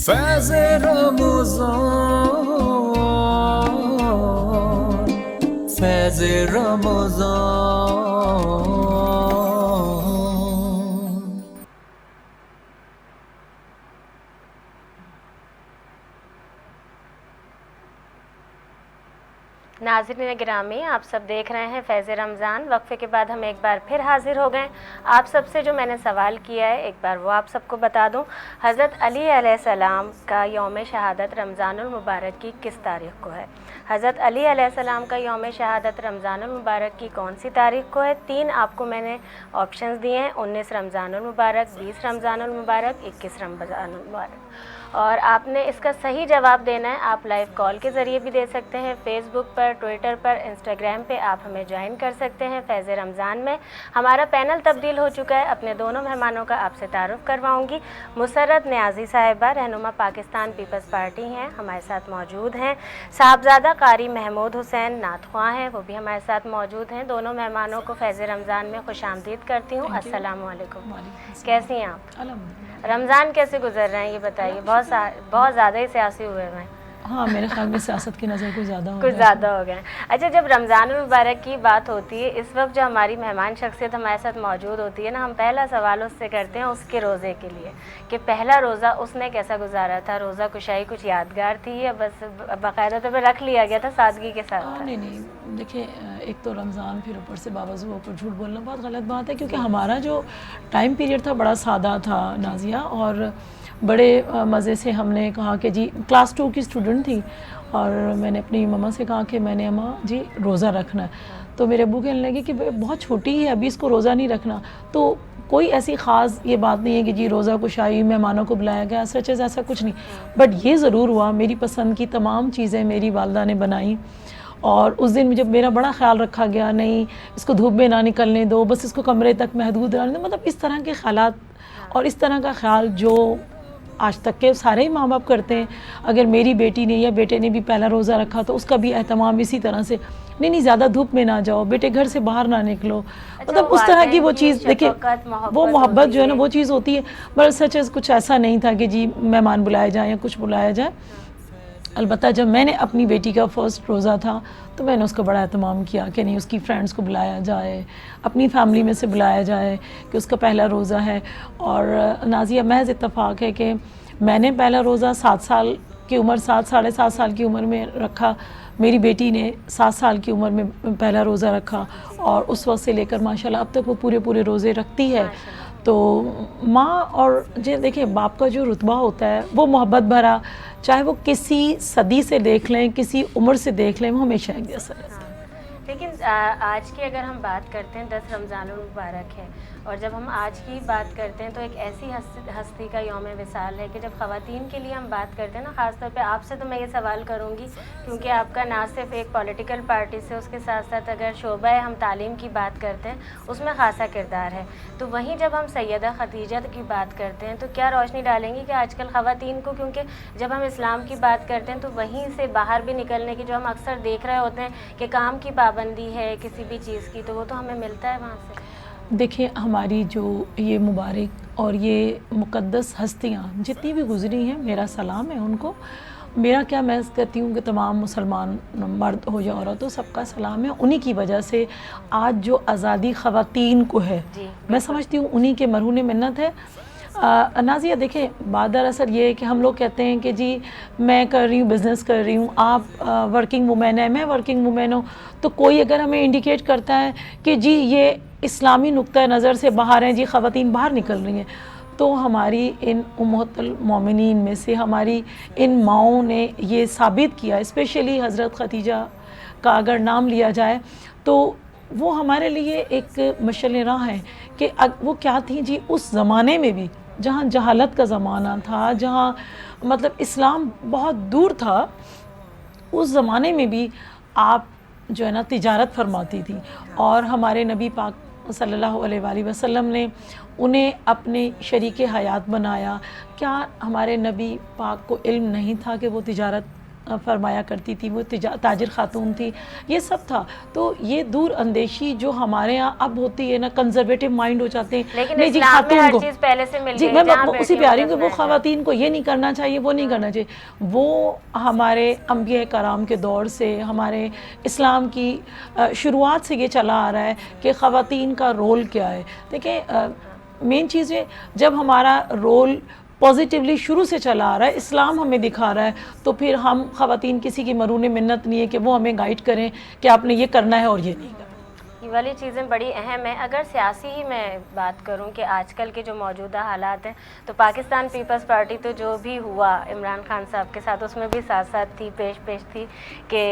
فیض رمضان، فیض رمضان۔ ناظرین گرامی، آپ سب دیکھ رہے ہیں فیض رمضان۔ وقفے کے بعد ہم ایک بار پھر حاضر ہو گئے۔ آپ سب سے جو میں نے سوال کیا ہے ایک بار وہ آپ سب کو بتا دوں۔ حضرت علی علیہ السلام کا یوم شہادت رمضان المبارک کی کس تاریخ کو ہے؟ حضرت علی علیہ السلام کا یوم شہادت رمضان المبارک کی کون سی تاریخ کو ہے؟ 3 آپ کو میں نے آپشنز دیے ہیں: 19 رمضان المبارک، 20 رمضان المبارک، 21 رمضان المبارک۔ اور آپ نے اس کا صحیح جواب دینا ہے۔ آپ لائیو کال کے ذریعے بھی دے سکتے ہیں، فیس بک پر، ٹویٹر پر، انسٹاگرام پہ آپ ہمیں جوائن کر سکتے ہیں۔ فیض رمضان میں ہمارا پینل تبدیل ہو چکا ہے۔ اپنے دونوں مہمانوں کا آپ سے تعارف کرواؤں گی۔ مسرت نیازی صاحبہ رہنما پاکستان پیپلز پارٹی ہیں، ہمارے ساتھ موجود ہیں۔ صاحبزادہ قاری محمود حسین نعت خواں ہیں، وہ بھی ہمارے ساتھ موجود ہیں۔ دونوں مہمانوں کو فیض رمضان میں خوش آمدید کرتی ہوں۔ السلام علیکم، کیسی ہیں آپ؟ رمضان کیسے گزر رہے ہیں یہ بتائیے؟ بہت زیادہ ہی سیاسی ہوئے ہیں۔ ہاں، میرے خیال میں سیاست کی نظر کچھ زیادہ ہو گئے ہیں۔ اچھا، جب رمضان المبارک کی بات ہوتی ہے، اس وقت جو ہماری مہمان شخصیت ہمارے ساتھ موجود ہوتی ہے نا، ہم پہلا سوال اس سے کرتے ہیں اس کے روزے کے لیے کہ پہلا روزہ اس نے کیسا گزارا تھا؟ روزہ کشائی کچھ یادگار تھی یا بس باقاعدہ طور پہ رکھ لیا گیا تھا سادگی کے ساتھ؟ نہیں، دیکھیں، ایک تو رمضان، پھر اوپر سے باوضو اوپر جھوٹ بولنا بہت غلط بات ہے، کیونکہ ہمارا جو ٹائم پیریڈ تھا بڑا سادہ تھا نازیہ، اور بڑے مزے سے ہم نے کہا کہ جی، کلاس 2 کی اسٹوڈنٹ تھی، اور میں نے اپنی مما سے کہا کہ میں نے اماں جی روزہ رکھنا ہے، تو میرے ابو کہنے لگے کہ بہت چھوٹی ہے ابھی، اس کو روزہ نہیں رکھنا۔ تو کوئی ایسی خاص یہ بات نہیں ہے کہ جی روزہ کشائی، مہمانوں کو بلایا گیا، ایسا کچھ نہیں، بٹ یہ ضرور ہوا میری پسند کی تمام چیزیں میری والدہ نے بنائیں، اور اس دن جب میرا بڑا خیال رکھا گیا، نہیں اس کو دھوپ میں نہ نکلنے دو، بس اس کو کمرے تک محدود رہنے دو، مطلب اس طرح کے خیالات اور اس طرح کا خیال جو آج تک کے سارے ماں باپ کرتے ہیں۔ اگر میری بیٹی نے یا بیٹے نے بھی پہلا روزہ رکھا تو اس کا بھی اہتمام اسی طرح سے، نہیں زیادہ دھوپ میں نہ جاؤ بیٹے، گھر سے باہر نہ نکلو، مطلب اس طرح کی وہ چیز، دیکھیں وہ محبت جو ہے نا وہ چیز ہوتی ہے، بٹ سچ کچھ ایسا نہیں تھا کہ جی مہمان بلائے جائیں یا کچھ بلایا جائے۔ البتہ جب میں نے اپنی بیٹی کا فرسٹ روزہ تھا تو میں نے اس کا بڑا اہتمام کیا کہ نہیں، اس کی فرینڈس کو بلایا جائے، اپنی فیملی میں سے بلایا جائے کہ اس کا پہلا روزہ ہے۔ اور نازیہ، محض اتفاق ہے کہ میں نے پہلا روزہ 7 سال کی عمر، 7 ساڑھے 7 سال کی عمر میں رکھا، میری بیٹی نے 7 سال کی عمر میں پہلا روزہ رکھا، اور اس وقت سے لے کر ماشاءاللہ اب تک وہ پورے روزے رکھتی ہے۔ تو ماں اور دیکھیں باپ کا جو رتبہ ہوتا ہے وہ محبت بھرا، چاہے وہ کسی صدی سے دیکھ لیں، کسی عمر سے دیکھ لیں، وہ ہمیشہ ایک جیسا رہتا ہے۔ لیکن آج کی اگر ہم بات کرتے ہیں، 10 رمضان المبارک ہے، اور جب ہم آج کی بات کرتے ہیں تو ایک ایسی ہستی کا یوم وصال ہے کہ جب خواتین کے لیے ہم بات کرتے ہیں نا، خاص طور پہ آپ سے تو میں یہ سوال کروں گی کیونکہ آپ کا نہ صرف ایک پولیٹیکل پارٹی سے، اس کے ساتھ ساتھ اگر شعبہ ہم تعلیم کی بات کرتے ہیں اس میں خاصا کردار ہے، تو وہیں جب ہم سیدہ خدیجہ کی بات کرتے ہیں تو کیا روشنی ڈالیں گی کہ آج کل خواتین کو، کیونکہ جب ہم اسلام کی بات کرتے ہیں تو وہیں سے باہر بھی نکلنے کی جو ہم اکثر دیکھ رہے ہوتے ہیں کہ کام کی پابندی ہے کسی بھی چیز کی، تو وہ تو ہمیں ملتا ہے وہاں سے؟ دیکھیں، ہماری جو یہ مبارک اور یہ مقدس ہستیاں جتنی بھی گزری ہیں، میرا سلام ہے ان کو۔ میرا کیا، میں کہتی ہوں کہ تمام مسلمان مرد ہو یا عورت ہو، سب کا سلام ہے۔ انہی کی وجہ سے آج جو آزادی خواتین کو ہے، میں سمجھتی ہوں انہی کے مرہون منت ہے۔ نازیہ دیکھیں، بات دراصل یہ ہے کہ ہم لوگ کہتے ہیں کہ جی میں کر رہی ہوں، بزنس کر رہی ہوں، آپ ورکنگ وومین ہے، میں ورکنگ وومین ہوں، تو کوئی اگر ہمیں انڈیکیٹ کرتا ہے کہ جی یہ اسلامی نقطہ نظر سے باہر ہیں، جی خواتین باہر نکل رہی ہیں، تو ہماری ان امہات المومنین میں سے ہماری ان ماؤں نے یہ ثابت کیا، اسپیشلی حضرت خدیجہ کا اگر نام لیا جائے تو وہ ہمارے لیے ایک مشعل راہ ہے کہ وہ کیا تھیں جی اس زمانے میں بھی، جہاں جہالت کا زمانہ تھا، جہاں مطلب اسلام بہت دور تھا، اس زمانے میں بھی آپ جو ہے نا تجارت فرماتی تھی، اور ہمارے نبی پاک صلی اللہ علیہ وآلہ وسلم نے انہیں اپنے شریک حیات بنایا۔ کیا ہمارے نبی پاک کو علم نہیں تھا کہ وہ تجارت فرمایا کرتی تھی، وہ تاجر خاتون تھی، یہ سب تھا. تو یہ دور اندیشی جو ہمارے ہاں اب ہوتی ہے نا، کنزرویٹو مائنڈ ہو جاتے ہیں. لیکن نہیں جی، اسلام میں خاتون ہر کو چیز پہلے سے مل جی گئی میں جہاں اسی پہ بیٹیوں آ رہی ہوں کو کہ وہ دفنایا جائے. خواتین کو یہ نہیں کرنا چاہیے، وہ نہیں کرنا چاہیے. وہ ہمارے انبیاء کرام کے دور سے، ہمارے اسلام کی شروعات سے یہ چلا آ رہا ہے کہ خواتین کا رول کیا ہے. دیکھیں مین چیز ہے، جب ہمارا رول پازیٹیولی شروع سے چلا آ رہا ہے، اسلام ہمیں دکھا رہا ہے، تو پھر ہم خواتین کسی کی مرہون منت نہیں ہے کہ وہ ہمیں گائیڈ کریں کہ آپ نے یہ کرنا ہے اور یہ نہیں کرنا. یہ والی چیزیں بڑی اہم ہیں. اگر سیاسی ہی میں بات کروں کہ آج کل کے جو موجودہ حالات ہیں، تو پاکستان پیپلز پارٹی تو جو بھی ہوا عمران خان صاحب کے ساتھ، اس میں بھی ساتھ ساتھ تھی، پیش تھی کہ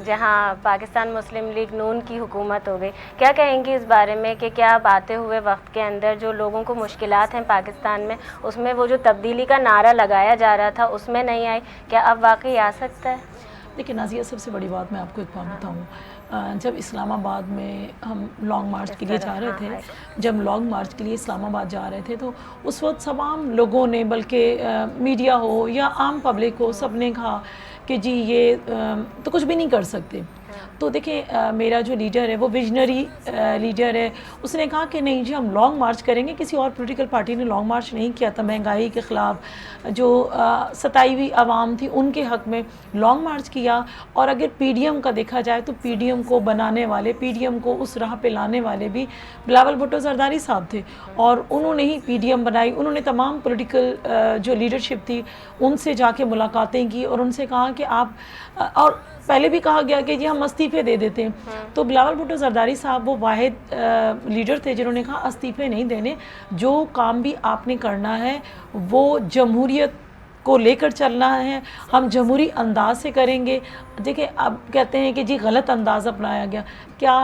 جہاں پاکستان مسلم لیگ نون کی حکومت ہو گئی. کیا کہیں گی اس بارے میں کہ کیا اب آتے ہوئے وقت کے اندر جو لوگوں کو مشکلات ہیں پاکستان میں، اس میں وہ جو تبدیلی کا نعرہ لگایا جا رہا تھا اس میں نہیں آئی، کیا اب واقعی آ سکتا ہے؟ دیکھیں نازیہ، سب سے بڑی بات میں آپ کو ایک بات بتاؤں. جب اسلام آباد میں ہم لانگ مارچ کے لیے جا رہے تھے، جب لانگ مارچ کے لیے اسلام آباد جا رہے تھے، تو اس وقت تمام لوگوں نے، بلکہ میڈیا ہو یا عام پبلک ہو، سب نے کہا کہ جی یہ تو کچھ بھی نہیں کر سکتے. تو دیکھیں میرا جو لیڈر ہے وہ ویژنری لیڈر ہے. اس نے کہا کہ نہیں جی ہم لانگ مارچ کریں گے. کسی اور پولیٹیکل پارٹی نے لانگ مارچ نہیں کیا تھا. مہنگائی کے خلاف جو ستائی ہوئی عوام تھی ان کے حق میں لانگ مارچ کیا. اور اگر پی ڈی ایم کا دیکھا جائے تو پی ڈی ایم کو بنانے والے، پی ڈی ایم کو اس راہ پہ لانے والے بھی بلاول بھٹو زرداری صاحب تھے، اور انہوں نے ہی پی ڈی ایم بنائی. انہوں نے تمام پولیٹیکل جو لیڈرشپ تھی ان سے جا کے ملاقاتیں کی اور ان سے کہا کہ آپ، اور پہلے بھی کہا گیا کہ جی ہم استعفے دے دیتے ہیں. تو بلاول بھٹو زرداری صاحب وہ واحد لیڈر تھے جنہوں نے کہا استعفے نہیں دینے، جو کام بھی آپ نے کرنا ہے وہ جمہوریت کو لے کر چلنا ہے، ہم جمہوری انداز سے کریں گے. دیکھیں اب کہتے ہیں کہ جی غلط انداز اپنایا گیا. کیا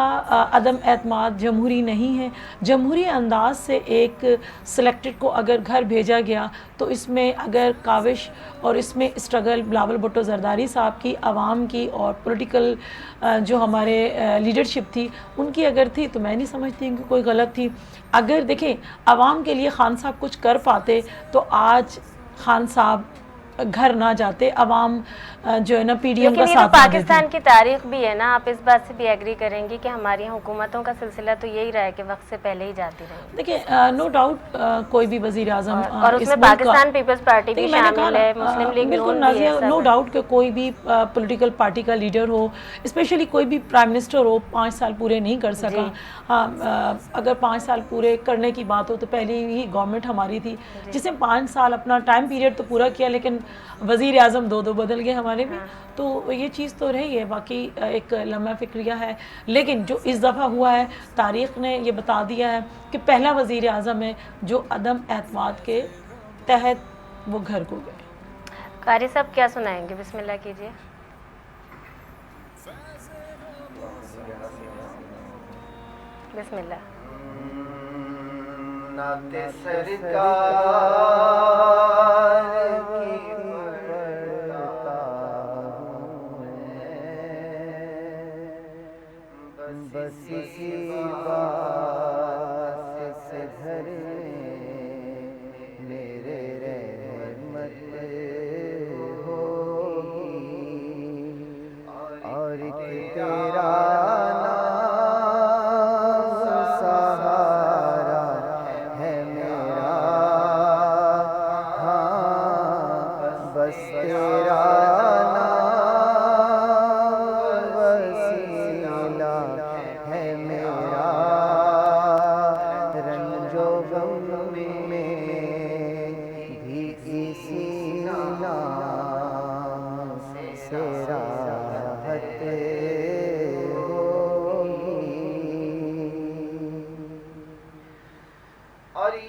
عدم اعتماد جمہوری نہیں ہے؟ جمہوری انداز سے ایک سلیکٹڈ کو اگر گھر بھیجا گیا تو اس میں اگر کاوش اور اس میں اسٹرگل بلاول بھٹو زرداری صاحب کی، عوام کی اور پولیٹیکل جو ہمارے لیڈرشپ تھی ان کی اگر تھی، تو میں نہیں سمجھتی کہ کوئی غلط تھی. اگر دیکھیں عوام کے لیے خان صاحب کچھ کر پاتے تو آج خان صاحب گھر نہ جاتے، عوام جو ہے نا پی ڈی ایم کا لیکن یہ تو ساتھ نہ دیتی. پاکستان کی تاریخ بھی ہے نا، آپ اس بات سے بھی ایگری کریں گی کہ ہماری حکومتوں کا سلسلہ تو یہی رہا ہے کہ وقت سے پہلے ہی جاتی رہی. دیکھیں نو ڈاؤٹ کوئی بھی وزیر اعظم اور اس میں پاکستان پیپلز پارٹی بھی شامل ہے، مسلم لیگ بالکل نون بھی ہے، نازیہ، سب نو ہے. ڈاؤٹ کہ کوئی بھی پولیٹیکل پارٹی کا لیڈر ہو، اسپیشلی کوئی بھی پرائم منسٹر ہو، 5 سال پورے نہیں کر سکا. ہاں اگر 5 سال پورے کرنے کی بات ہو تو پہلی ہی گورنمنٹ ہماری تھی جس نے 5 سال اپنا ٹائم پیریڈ تو پورا کیا، لیکن وزیر اعظم 2 بدل گئے ہمارے بھی. تو یہ چیز تو رہی ہے، باقی ایک لمحہ فکریہ ہے. لیکن جو اس دفعہ ہوا ہے، تاریخ نے یہ بتا دیا ہے کہ پہلا وزیر اعظم ہے جو عدم اعتماد کے تحت وہ گھر کو گئے. قاری صاحب کیا سنائیں گے؟ بسم اللہ کیجیے. بسم اللہ. نعت سرکار کی پڑھتا ہوں میں، بس اسی بات سے گھر میرے رحمت ہوگی، اور ایک تیرا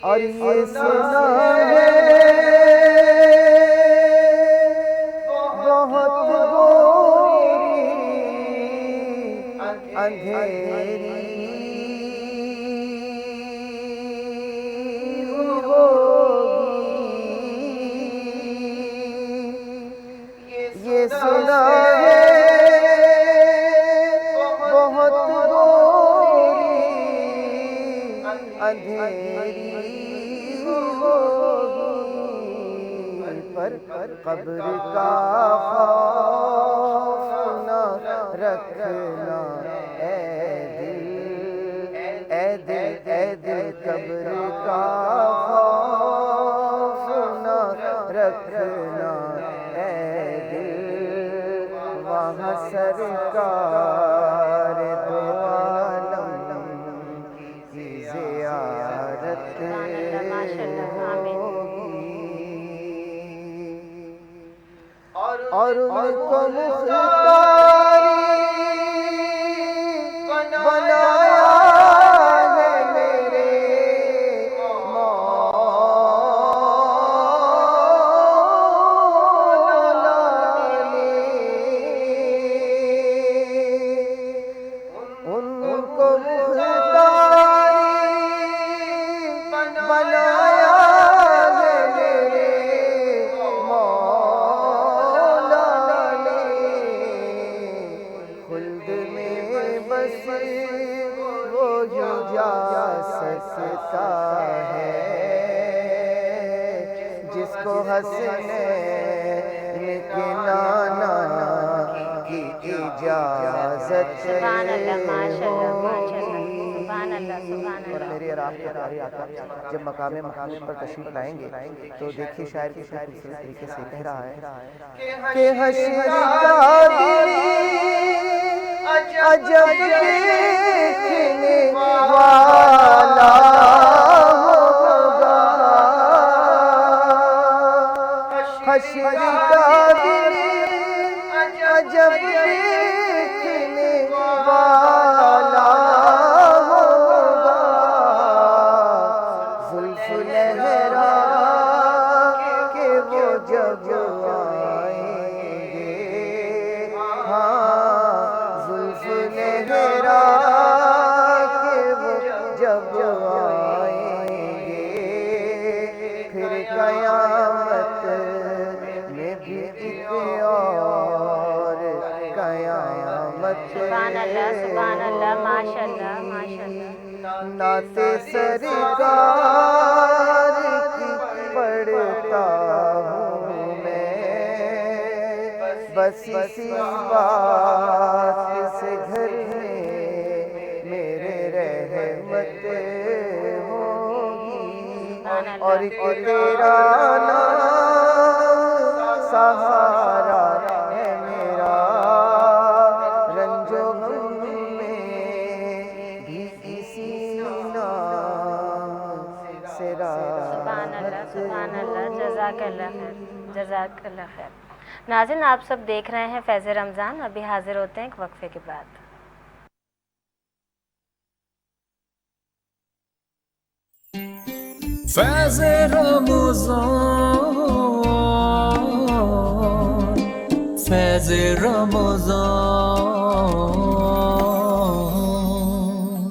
اور یہ سنا ہے بہت گوری اندھیری ہوگی، یہ سنا ہے بہت گوری اندھیری ہوگی، قبر کا خوف نہ رکھنا اے دل قبر کا خوف نہ رکھنا اے دل وہاں سرکار دو عالم کی زیارت اور ان کو مختاری بنایا ہے میرے مولا نے ان کو مختاری بنایا ہے میرے خلد میں بس وہ جو جا سکتا ہے جس کو حسنین کے نانا کی اجازت سبحان اللہ ماشاءاللہ ماشاءاللہ سبحان اللہ سبحان اور اللہ. میرے راہ کے پیارے آقا جب مقام محمود پر تشریف لائیں گے تو دیکھیے شاعر کس خوبصورت طریقے سے کہہ رہا ہے کہ حشر کا دن عجب دیکھنے والا ہوگا حشر کا دن عجب دیکھنے والا ہوگا زلف لہرا کہ وہ جب آئیں گے زلف لہرا کہ وہ جب آئیں گے پھر قیامت میں بھی ایک اور قیامت سبحان اللہ ماشاءاللہ ماشاءاللہ. نعت سرکار کی پڑھتا ہوں میں بس اسی بات سے گھر میں میرے رحمت ہوگی اور ایک تیرا نام سہارا ہے میرا رنج و غم میں بھی اسی نام سے سبحان اللہ جزاک اللہ خیر جزاک اللہ خیر. ناظرین آپ سب دیکھ رہے ہیں فیض رمضان. ابھی حاضر ہوتے ہیں ایک وقفے کے بعد. فیض رمضان فیض رمضان